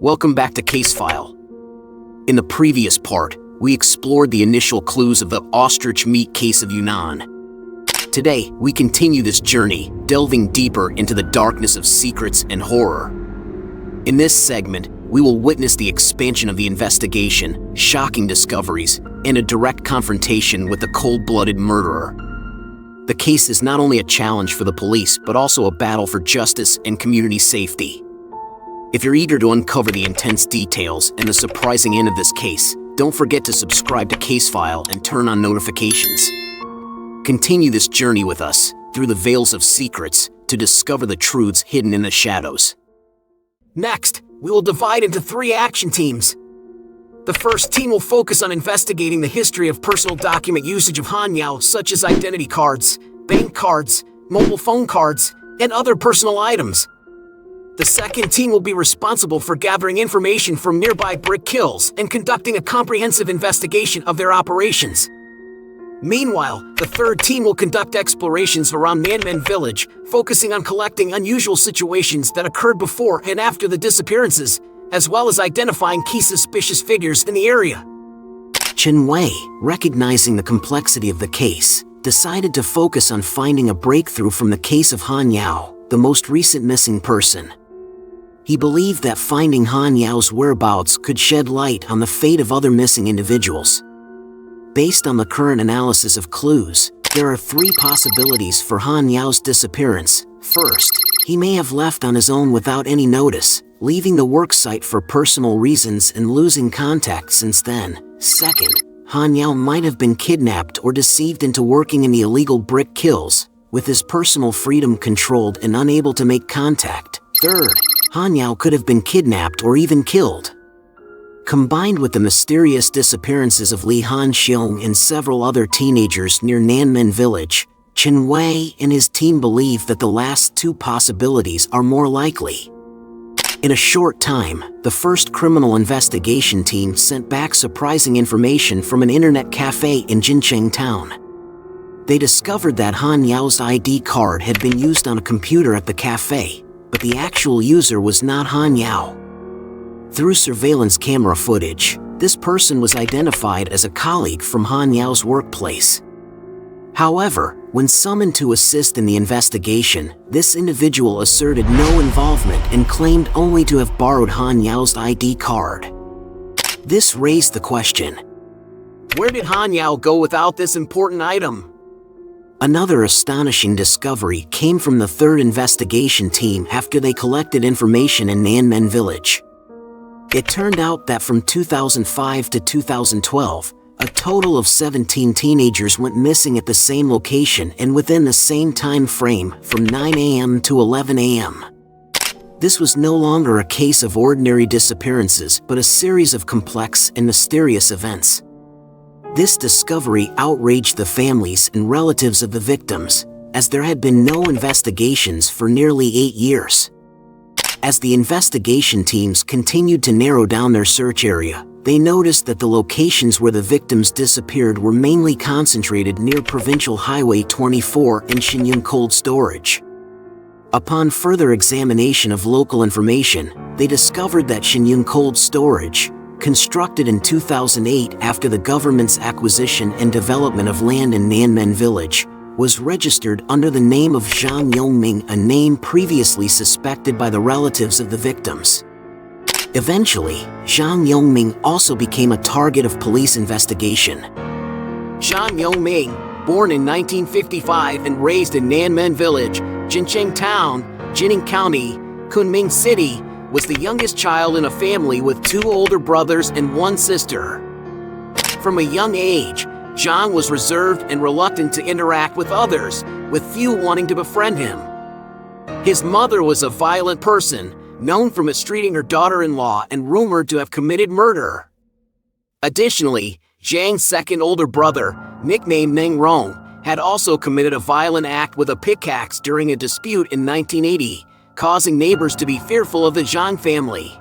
Welcome back to Case File. In the previous part, we explored the initial clues of the Ostrich meat case of Yunnan. Today, we continue this journey, delving deeper into the darkness of secrets and horror. In this segment, we will witness the expansion of the investigation, shocking discoveries, and a direct confrontation with the cold-blooded murderer. The case is not only a challenge for the police, but also a battle for justice and community safety. If you're eager to uncover the intense details and the surprising end of this case, don't forget to subscribe to Case File and turn on notifications. Continue this journey with us, through the veils of secrets, to discover the truths hidden in the shadows. Next, we will divide into 3 action teams. The first team will focus on investigating the history of personal document usage of Hanyao, such as identity cards, bank cards, mobile phone cards, and other personal items. The second team will be responsible for gathering information from nearby brick kilns and conducting a comprehensive investigation of their operations. Meanwhile, the third team will conduct explorations around Nanmen village, focusing on collecting unusual situations that occurred before and after the disappearances, as well as identifying key suspicious figures in the area. Chen Wei, recognizing the complexity of the case, decided to focus on finding a breakthrough from the case of Hanyao, the most recent missing person. He believed that finding Hanyao's whereabouts could shed light on the fate of other missing individuals. Based on the current analysis of clues, there are 3 possibilities for Hanyao's disappearance. First, he may have left on his own without any notice, leaving the worksite for personal reasons and losing contact since then. Second, Hanyao might have been kidnapped or deceived into working in the illegal brick kilns, with his personal freedom controlled and unable to make contact. Third, Hanyao could have been kidnapped or even killed. Combined with the mysterious disappearances of Li Hanxiong and several other teenagers near Nanmen village, Chen Wei and his team believe that the last 2 possibilities are more likely. In a short time, the first criminal investigation team sent back surprising information from an internet cafe in Jincheng town. They discovered that Hanyao's ID card had been used on a computer at the cafe, but the actual user was not Hanyao. Through surveillance camera footage, this person was identified as a colleague from Hanyao's workplace. However, when summoned to assist in the investigation, this individual asserted no involvement and claimed only to have borrowed Hanyao's ID card. This raised the question: where did Hanyao go without this important item? Another astonishing discovery came from the 3rd investigation team after they collected information in Nanmen village. It turned out that from 2005 to 2012, a total of 17 teenagers went missing at the same location and within the same time frame, from 9 a.m. to 11 a.m. This was no longer a case of ordinary disappearances, but a series of complex and mysterious events. This discovery outraged the families and relatives of the victims, as there had been no investigations for nearly 8 years. As the investigation teams continued to narrow down their search area, they noticed that the locations where the victims disappeared were mainly concentrated near Provincial Highway 24 and Shenyang Cold Storage. Upon further examination of local information, they discovered that Shenyang Cold Storage, constructed in 2008 after the government's acquisition and development of land in Nanmen village, was registered under the name of Zhang Yongming, a name previously suspected by the relatives of the victims. Eventually, Zhang Yongming also became a target of police investigation. Zhang Yongming, born in 1955 and raised in Nanmen village, Jincheng town, Jining County, Kunming City, was the youngest child in a family with 2 older brothers and 1 sister. From a young age, Zhang was reserved and reluctant to interact with others, with few wanting to befriend him. His mother was a violent person, known for mistreating her daughter-in-law and rumored to have committed murder. Additionally, Zhang's second older brother, nicknamed Meng Rong, had also committed a violent act with a pickaxe during a dispute in 1980, causing neighbors to be fearful of the Zhang family.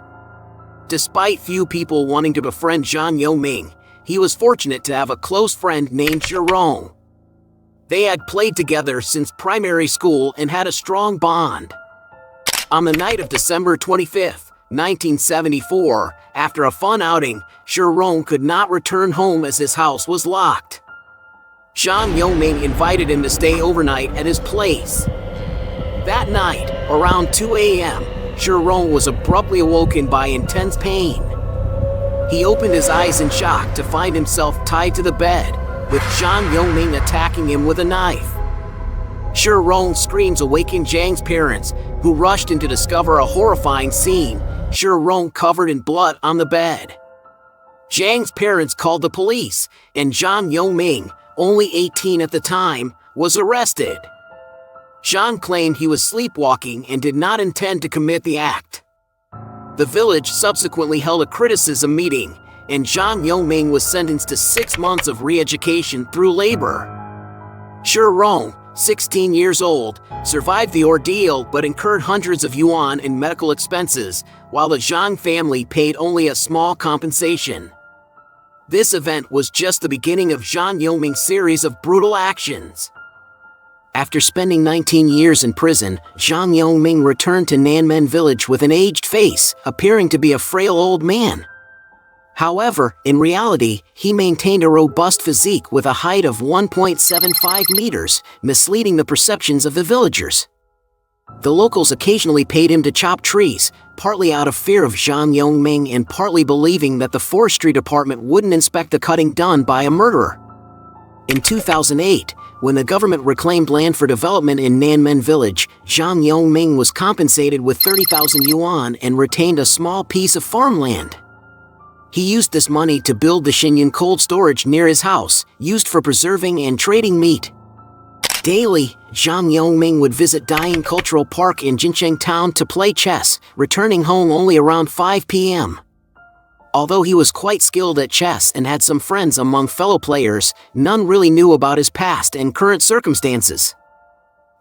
Despite few people wanting to befriend Zhang Yongming, he was fortunate to have a close friend named Zhirong. They had played together since primary school and had a strong bond. On the night of December 25, 1974, after a fun outing, Zheng could not return home as his house was locked. Zheng Lingyan invited him to stay overnight at his place. That night, around 2 a.m., Zheng was abruptly awoken by intense pain. He opened his eyes in shock to find himself tied to the bed, with Zheng Lingyan attacking him with a knife. Zheng's screams awakened Zheng's parents, who rushed in to discover a horrifying scene: Zheng covered in blood on the bed. Zheng's parents called the police, and Zheng Lingyan, only 18 at the time, was arrested. Zheng claimed he was sleepwalking and did not intend to commit the act. The village subsequently held a criticism meeting, and Zheng Lingyan was sentenced to 6 months of re-education through labor. Zheng, 16 years old, survived the ordeal but incurred hundreds of yuan in medical expenses, while the Zheng family paid only a small compensation. This event was just the beginning of Zheng Lingyan's series of brutal actions. After spending 19 years in prison, Zheng Lingyan returned to Nanmen village with an aged face, appearing to be a frail old man. However, in reality, he maintained a robust physique with a height of 1.75 meters, misleading the perceptions of the villagers. The locals occasionally paid him to chop trees, partly out of fear of Zheng Lingyan and partly believing that the forestry department wouldn't inspect the cutting done by a murderer. In 2008, when the government reclaimed land for development in Nanmen village, Zheng Lingyan was compensated with 30,000 yuan and retained a small piece of farmland. He used this money to build the Xinyan cold storage near his house, used for preserving and trading meat. Daily, Zheng Lingyan would visit Dayang Cultural Park in Jincheng town to play chess, returning home only around 5 p.m. Although he was quite skilled at chess and had some friends among fellow players, none really knew about his past and current circumstances.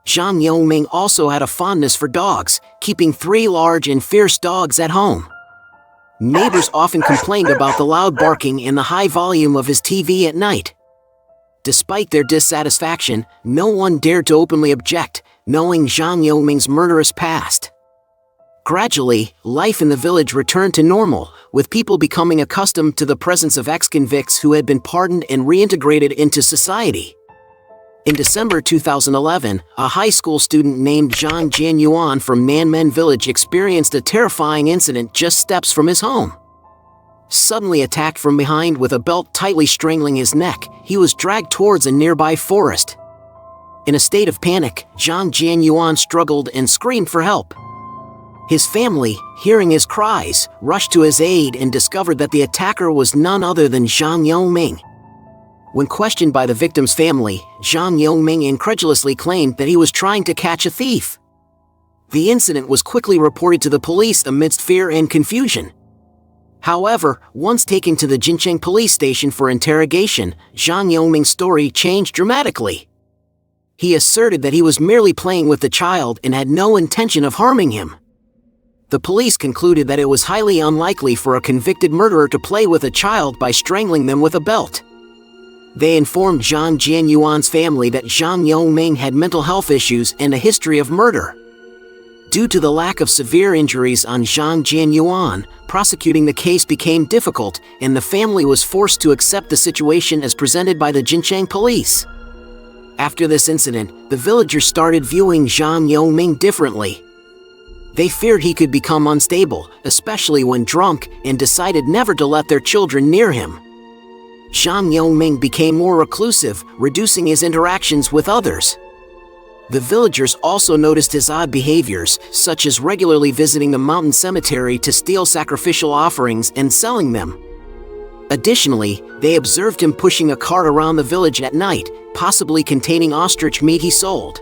Zheng Lingyan also had a fondness for dogs, keeping 3 large and fierce dogs at home. Neighbors often complained about the loud barking and the high volume of his TV at night. Despite their dissatisfaction, no one dared to openly object, knowing Zheng Lingyan's murderous past. Gradually, life in the village returned to normal, with people becoming accustomed to the presence of ex-convicts who had been pardoned and reintegrated into society. In December 2011, a high school student named Zhang Jianyuan from Nanmen village experienced a terrifying incident just steps from his home. Suddenly attacked from behind with a belt tightly strangling his neck, he was dragged towards a nearby forest. In a state of panic, Zhang Jianyuan struggled and screamed for help. His family, hearing his cries, rushed to his aid and discovered that the attacker was none other than Zheng Lingyan. When questioned by the victim's family, Zheng Lingyan incredulously claimed that he was trying to catch a thief. The incident was quickly reported to the police amidst fear and confusion. However, once taken to the Jincheng police station for interrogation, Zheng Lingyan's story changed dramatically. He asserted that he was merely playing with the child and had no intention of harming him. The police concluded that it was highly unlikely for a convicted murderer to play with a child by strangling them with a belt. They informed Zhang Jianyuan's family that Zheng Lingyan had mental health issues and a history of murder. Due to the lack of severe injuries on Zhang Jianyuan, prosecuting the case became difficult, and the family was forced to accept the situation as presented by the Jincheng police. After this incident, the villagers started viewing Zheng Lingyan differently. They feared he could become unstable, especially when drunk, and decided never to let their children near him. Zheng Lingyan became more reclusive, reducing his interactions with others. The villagers also noticed his odd behaviors, such as regularly visiting the mountain cemetery to steal sacrificial offerings and selling them. Additionally, they observed him pushing a cart around the village at night, possibly containing ostrich meat he sold.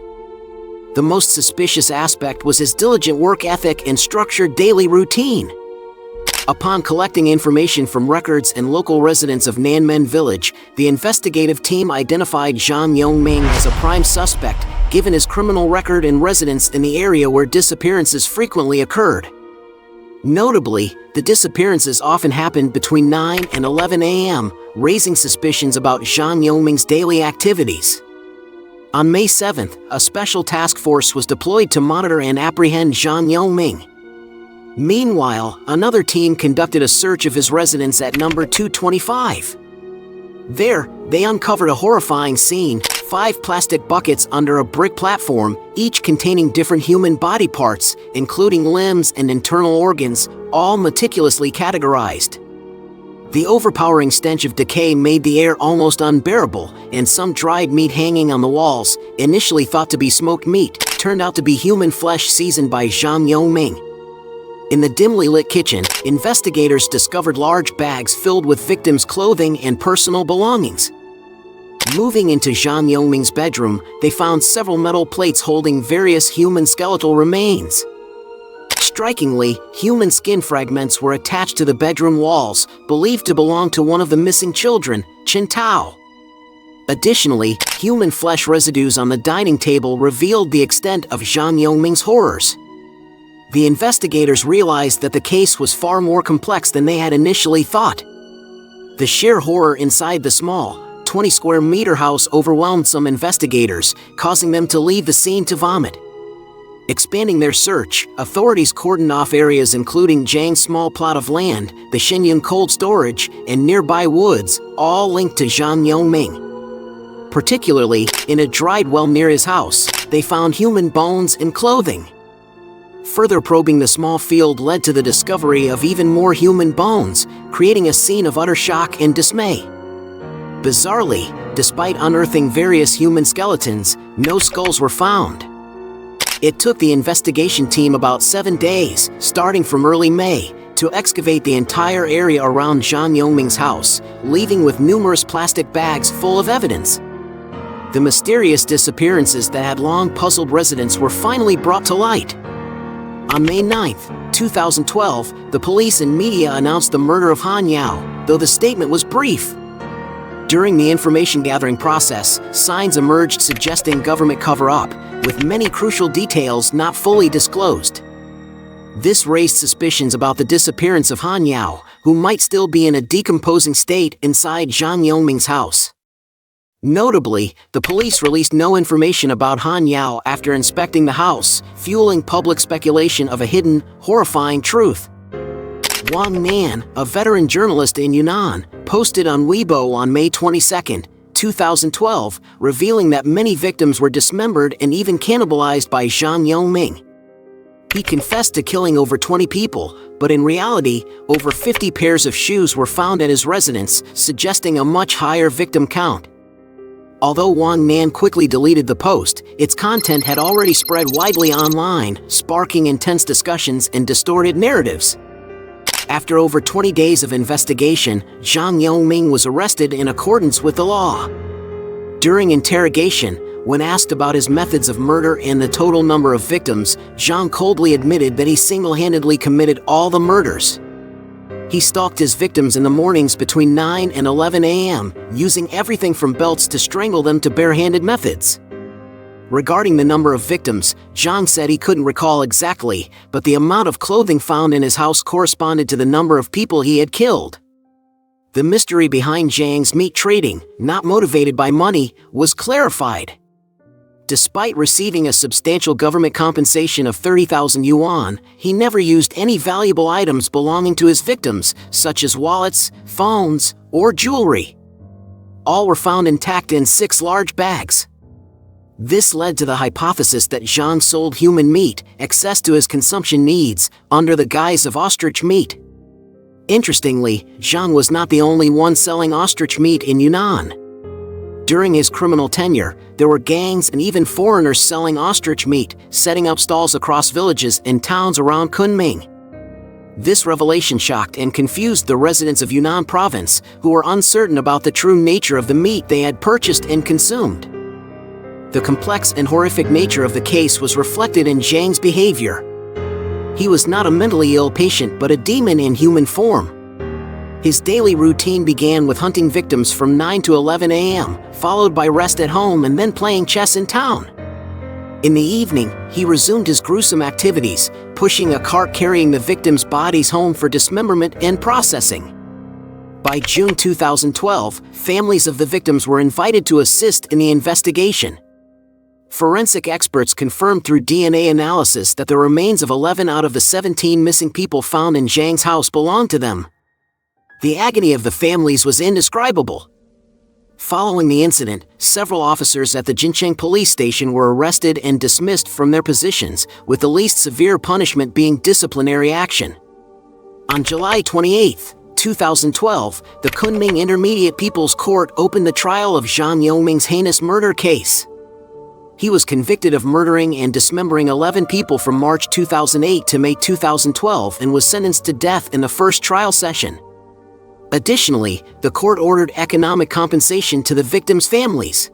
The most suspicious aspect was his diligent work ethic and structured daily routine. Upon collecting information from records and local residents of Nanmen village, the investigative team identified Zheng Lingyan as a prime suspect, given his criminal record and residence in the area where disappearances frequently occurred. Notably, the disappearances often happened between 9 and 11 a.m., raising suspicions about Zheng Lingyan's daily activities. On May 7th, a special task force was deployed to monitor and apprehend Zheng Lingyan. Meanwhile, another team conducted a search of his residence at number 225. There, they uncovered a horrifying scene: 5 plastic buckets under a brick platform, each containing different human body parts, including limbs and internal organs, all meticulously categorized. The overpowering stench of decay made the air almost unbearable, and some dried meat hanging on the walls, initially thought to be smoked meat, turned out to be human flesh seasoned by Zheng Lingyan. In the dimly lit kitchen, investigators discovered large bags filled with victims' clothing and personal belongings. Moving into Zheng Lingyan's bedroom, they found several metal plates holding various human skeletal remains. Strikingly, human skin fragments were attached to the bedroom walls, believed to belong to one of the missing children, Chen Tao. Additionally, human flesh residues on the dining table revealed the extent of Zheng Lingyan's horrors. The investigators realized that the case was far more complex than they had initially thought. The sheer horror inside the small, 20-square-meter house overwhelmed some investigators, causing them to leave the scene to vomit. Expanding their search, authorities cordoned off areas including Zhang's small plot of land, the Shenyang cold storage, and nearby woods, all linked to Zheng Lingyan. Particularly, in a dried well near his house, they found human bones and clothing. Further probing the small field led to the discovery of even more human bones, creating a scene of utter shock and dismay. Bizarrely, despite unearthing various human skeletons, no skulls were found. It took the investigation team about 7 days, starting from early May, to excavate the entire area around Zheng Lingyan's house, leaving with numerous plastic bags full of evidence. The mysterious disappearances that had long puzzled residents were finally brought to light. On May 9, 2012, the police and media announced the murder of Han Yao, though the statement was brief. During the information-gathering process, signs emerged suggesting government cover-up, with many crucial details not fully disclosed. This raised suspicions about the disappearance of Han Yao, who might still be in a decomposing state inside Zheng Lingyan's house. Notably, the police released no information about Han Yao after inspecting the house, fueling public speculation of a hidden, horrifying truth. Wang Nan, a veteran journalist in Yunnan, posted on Weibo on May 22, 2012, revealing that many victims were dismembered and even cannibalized by Zheng Lingyan. He confessed to killing over 20 people, but in reality, over 50 pairs of shoes were found at his residence, suggesting a much higher victim count. Although Wang Nan quickly deleted the post, its content had already spread widely online, sparking intense discussions and distorted narratives. After over 20 days of investigation, Zheng Lingyan was arrested in accordance with the law. During interrogation, when asked about his methods of murder and the total number of victims, Zheng coldly admitted that he single-handedly committed all the murders. He stalked his victims in the mornings between 9 and 11 a.m., using everything from belts to strangle them to barehanded methods. Regarding the number of victims, Zheng said he couldn't recall exactly, but the amount of clothing found in his house corresponded to the number of people he had killed. The mystery behind Zhang's meat trading, not motivated by money, was clarified. Despite receiving a substantial government compensation of 30,000 yuan, he never used any valuable items belonging to his victims, such as wallets, phones, or jewelry. All were found intact in 6 large bags. This led to the hypothesis that Zheng sold human meat, excess to his consumption needs, under the guise of ostrich meat. Interestingly, Zheng was not the only one selling ostrich meat in Yunnan. During his criminal tenure, there were gangs and even foreigners selling ostrich meat, setting up stalls across villages and towns around Kunming. This revelation shocked and confused the residents of Yunnan province, who were uncertain about the true nature of the meat they had purchased and consumed. The complex and horrific nature of the case was reflected in Zhang's behavior. He was not a mentally ill patient but a demon in human form. His daily routine began with hunting victims from 9 to 11 a.m., followed by rest at home and then playing chess in town. In the evening, he resumed his gruesome activities, pushing a cart carrying the victims' bodies home for dismemberment and processing. By June 2012, families of the victims were invited to assist in the investigation. Forensic experts confirmed through DNA analysis that the remains of 11 out of the 17 missing people found in Zheng's house belonged to them. The agony of the families was indescribable. Following the incident, several officers at the Jincheng police station were arrested and dismissed from their positions, with the least severe punishment being disciplinary action. On July 28, 2012, the Kunming Intermediate People's Court opened the trial of Zhang Yongming's heinous murder case. He was convicted of murdering and dismembering 11 people from March 2008 to May 2012 and was sentenced to death in the first trial session. Additionally, the court ordered economic compensation to the victims' families.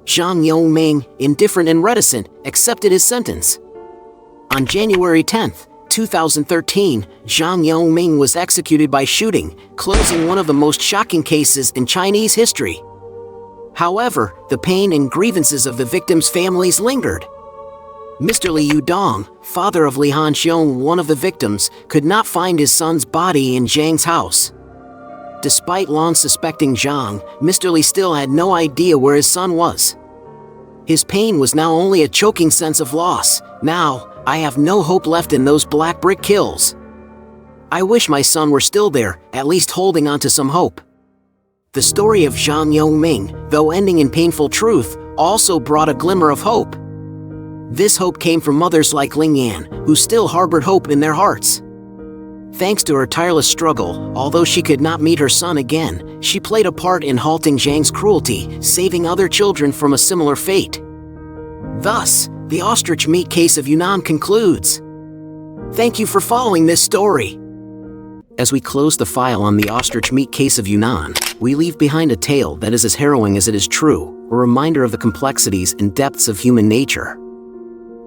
Zhang Yongming, indifferent and reticent, accepted his sentence. On January 10, 2013, Zhang Yongming was executed by shooting, closing one of the most shocking cases in Chinese history. However, the pain and grievances of the victims' families lingered. Mr. Li Yudong, father of Li Hanxiong, one of the victims, could not find his son's body in Zhang's house. Despite long suspecting Zhang, Mr. Li still had no idea where his son was. His pain was now only a choking sense of loss. Now, I have no hope left in those black brick kills. I wish my son were still there, at least holding on to some hope. The story of Zhang Yongming, though ending in painful truth, also brought a glimmer of hope. This hope came from mothers like Lingyan, who still harbored hope in their hearts. Thanks to her tireless struggle, although she could not meet her son again, she played a part in halting Zhang's cruelty, saving other children from a similar fate. Thus, the Ostrich meat case of Yunnan concludes. Thank you for following this story. As we close the file on the Ostrich meat case of Yunnan, we leave behind a tale that is as harrowing as it is true, a reminder of the complexities and depths of human nature.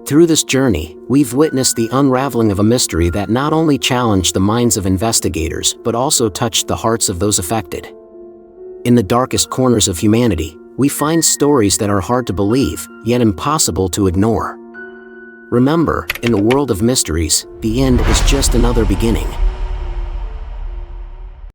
Through this journey, we've witnessed the unraveling of a mystery that not only challenged the minds of investigators but also touched the hearts of those affected. In the darkest corners of humanity, we find stories that are hard to believe, yet impossible to ignore. Remember, in the world of mysteries, the end is just another beginning.